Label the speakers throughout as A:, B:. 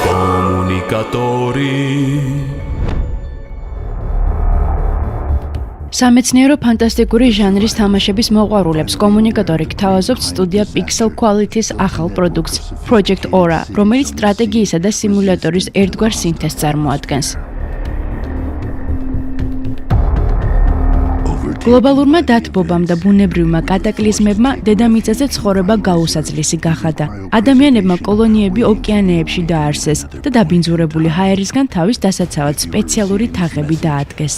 A: Komunikatori.
B: სამეცნიერო ფანტასტიკური ჟანრის თამაშების მოყვარულებს კომუნიკატორი გთავაზობთ სტუდია Pixel Quality-ს ახალ პროდუქტს Project Aura, რომელიც სტრატეგიისა და სიმულატორის ერთგვარ სინთეზს წარმოადგენს. გლობალურმა დათბობამ და ბუნებრივმა კატაკლიზმებმა დედამიწაზე ცხოვრება გაუსაძლისი გახადა. ადამიანებმა კოლონიები ოკეანეებში დაარსეს და დაბინძურებული ჰაერისგან თავის დასაცავად სპეციალური თაღები დაადგეს.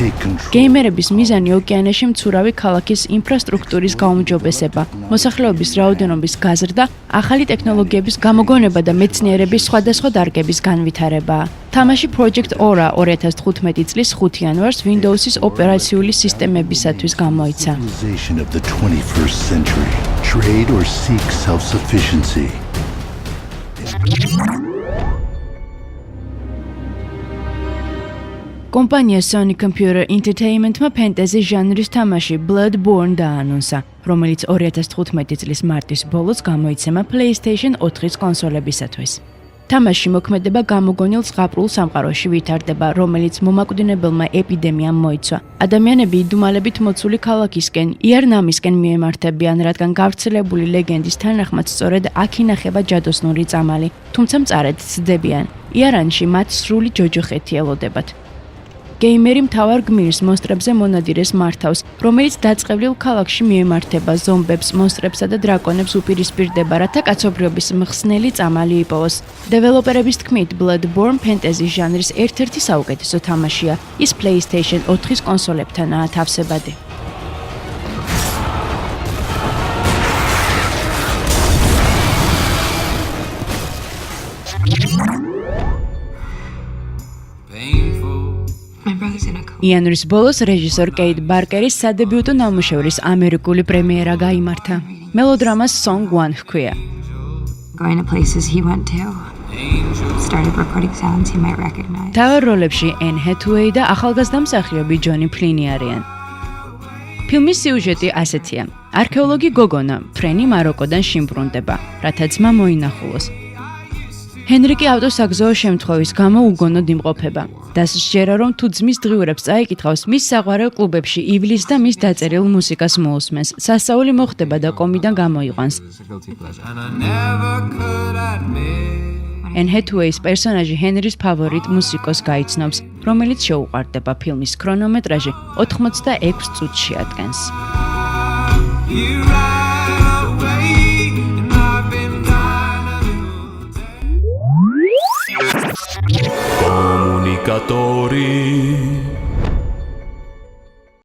B: გეიმერების მიზანი ოკეანეში მცურავი ქალაქის ინფრასტრუქტურის გაუმჯობესება, მოსახლეობის რაოდენობის გაზრდა, ახალი ტექნოლოგიების გამოგონება და მეცნიერების სხვადასხვა დარგების განვითარებაა. თამაში Project Aura 2015 წლის 5 იანვარს Windows-ის ოპერაციული სისტემებისათვის გამოიცა. კომპანია Sony Computer Entertainment-მა ფენტეზი ჟანრის თამაში Bloodborne დაანონსა, რომელიც 2015 წლის მარტის ბოლოს გამოიცემა PlayStation 4-ის კონსოლებისათვის. თამაში მოქმედება გამოგონილ ზღაპრულ სამყაროში ვითარდება, რომელიც მომაკვდინებელმა ეპიდემიამ მოიცვა. ადამიანები იდუმალებით მოცული ქალაქისკენ, იარნამისკენ მიემართებიან, რადგან გავრცელებული ლეგენდის თანახმად სწორედ აქ ინახება ჯადოსნური წამალი, თუმცა მწარედ ცდებიან. იარანში მათ სრული ჯოჯოხეთი ელოდებათ. გეიმერი მთავარ გმირს მონსტრებზე მონადირეს მართავს, რომელიც დაწყევლილ ქალაქში მიემართება ზომბებს, მონსტრებსა და დრაკონებს უპირისპირდება, რათა კაცობრიობის მხსნელი წამალი იპოვოს. დეველოპერების თქმით, Bloodborne ფენტეზი ჟანრის ერთ-ერთი საუკეთესო თამაშია. ის PlayStation 4-ის კონსოლებთანაა თავსებადი. იანვრის ბოლოს რეჟისორ კეით ბარკერის სადებიუტო ნამუშევრის ამერიკული პრემიერა გაიმართა. მელოდრამას Song 1 ჰქვია. თავარ როლებში Anne Hathaway და ახალგაზრდა მსახიობი ჯონი ფლინი არიან. ფილმის სიუჟეტი ასეთია. არქეოლოგი გოგონა ფრენი მაროკოდან შიმბრუნდება, რათა ძმა მოინახულოს. ჰენრიკი ავტოსაგზაო შემთხვევის გამო უგონოდ იმყოფება. დასჯერა, რომ თუ ძმის დღიურებს წაიკითხავს, მის საყვარელ კლუბებში ივლის და მის დაწერილ მუსიკას მოусმენს. სასწაული მოხდება და კომიდან გამოიყვანს. Anne Hathaway-ის პერსონაჟი ჰენრის ფავორიტ მუსიკოს გაიცნობს, რომელიც შეუყვარდება ფილმის ქრონომეტრაჟი 86 წუთს შეადგენს.
A: Komunikatori.